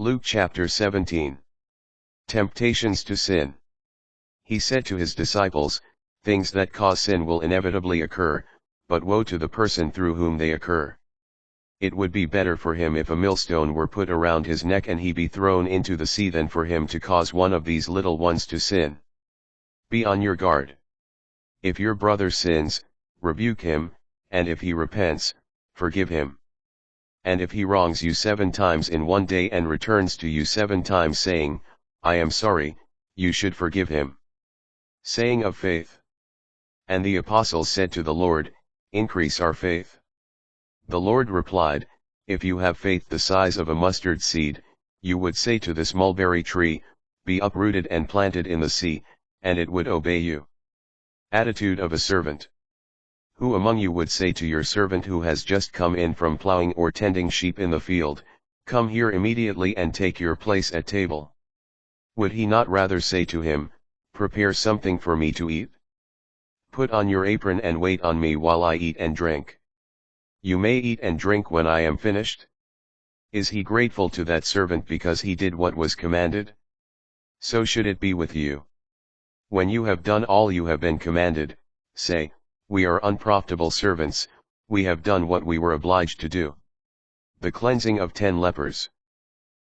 Luke chapter 17. Temptations to sin. He said to his disciples, things that cause sin will inevitably occur, but woe to the person through whom they occur. It would be better for him if a millstone were put around his neck and he be thrown into the sea than for him to cause one of these little ones to sin. Be on your guard. If your brother sins, rebuke him, and if he repents, forgive him. And if he wrongs you 7 times in one day and returns to you 7 times saying, I am sorry, you should forgive him. Saying of faith. And the apostles said to the Lord, increase our faith. The Lord replied, if you have faith the size of a mustard seed, you would say to this mulberry tree, be uprooted and planted in the sea, and it would obey you. Attitude of a servant. Who among you would say to your servant who has just come in from plowing or tending sheep in the field, come here immediately and take your place at table? Would he not rather say to him, prepare something for me to eat? Put on your apron and wait on me while I eat and drink. You may eat and drink when I am finished? Is he grateful to that servant because he did what was commanded? So should it be with you. When you have done all you have been commanded, say, we are unprofitable servants, we have done what we were obliged to do. The cleansing of 10 lepers.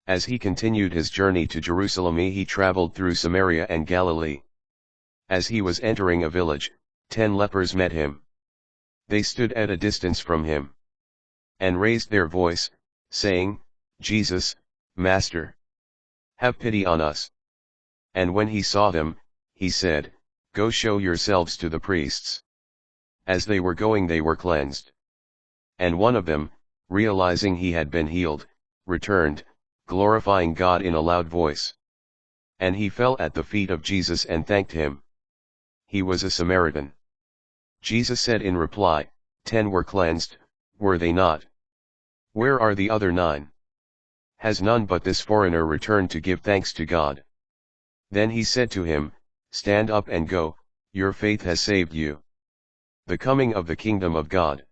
As he continued his journey to Jerusalem he traveled through Samaria and Galilee. As he was entering a village, 10 lepers met him. They stood at a distance from him, and raised their voice, saying, Jesus, Master, have pity on us. And when he saw them, he said, go show yourselves to the priests. As they were going they were cleansed. And one of them, realizing he had been healed, returned, glorifying God in a loud voice. And he fell at the feet of Jesus and thanked him. He was a Samaritan. Jesus said in reply, 10 were cleansed, were they not? Where are the other 9? Has none but this foreigner returned to give thanks to God? Then he said to him, stand up and go, your faith has saved you. The coming of the kingdom of God.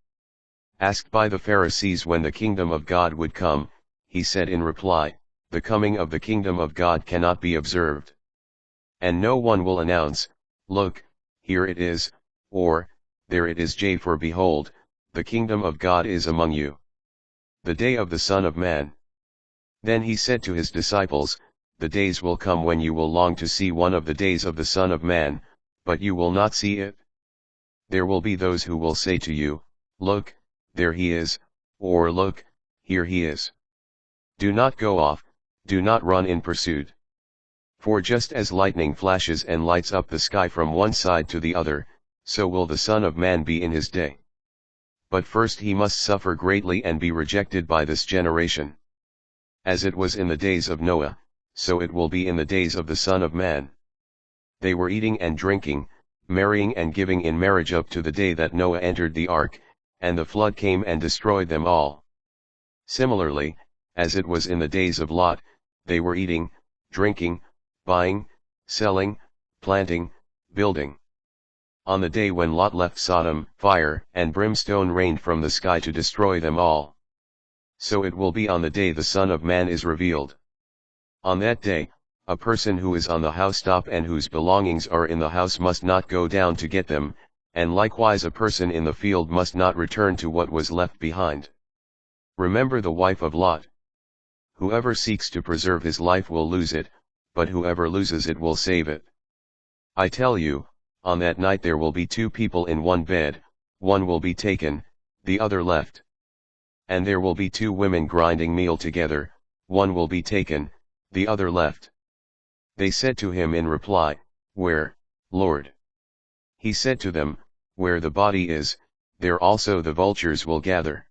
Asked by the Pharisees when the kingdom of God would come, he said in reply, the coming of the kingdom of God cannot be observed. And no one will announce, look, here it is, or, there it is, for behold, the kingdom of God is among you. The day of the Son of Man. Then he said to his disciples, the days will come when you will long to see one of the days of the Son of Man, but you will not see it. There will be those who will say to you, look, there he is, or look, here he is. Do not go off, do not run in pursuit. For just as lightning flashes and lights up the sky from one side to the other, so will the Son of Man be in his day. But first he must suffer greatly and be rejected by this generation. As it was in the days of Noah, so it will be in the days of the Son of Man. They were eating and drinking, marrying and giving in marriage up to the day that Noah entered the ark, and the flood came and destroyed them all. Similarly, as it was in the days of Lot, they were eating, drinking, buying, selling, planting, building. On the day when Lot left Sodom, fire and brimstone rained from the sky to destroy them all. So it will be on the day the Son of Man is revealed. On that day, a person who is on the housetop and whose belongings are in the house must not go down to get them, and likewise a person in the field must not return to what was left behind. Remember the wife of Lot. Whoever seeks to preserve his life will lose it, but whoever loses it will save it. I tell you, on that night there will be 2 people in one bed, one will be taken, the other left. And there will be 2 women grinding meal together, one will be taken, the other left. They said to him in reply, where, Lord? He said to them, where the body is, there also the vultures will gather.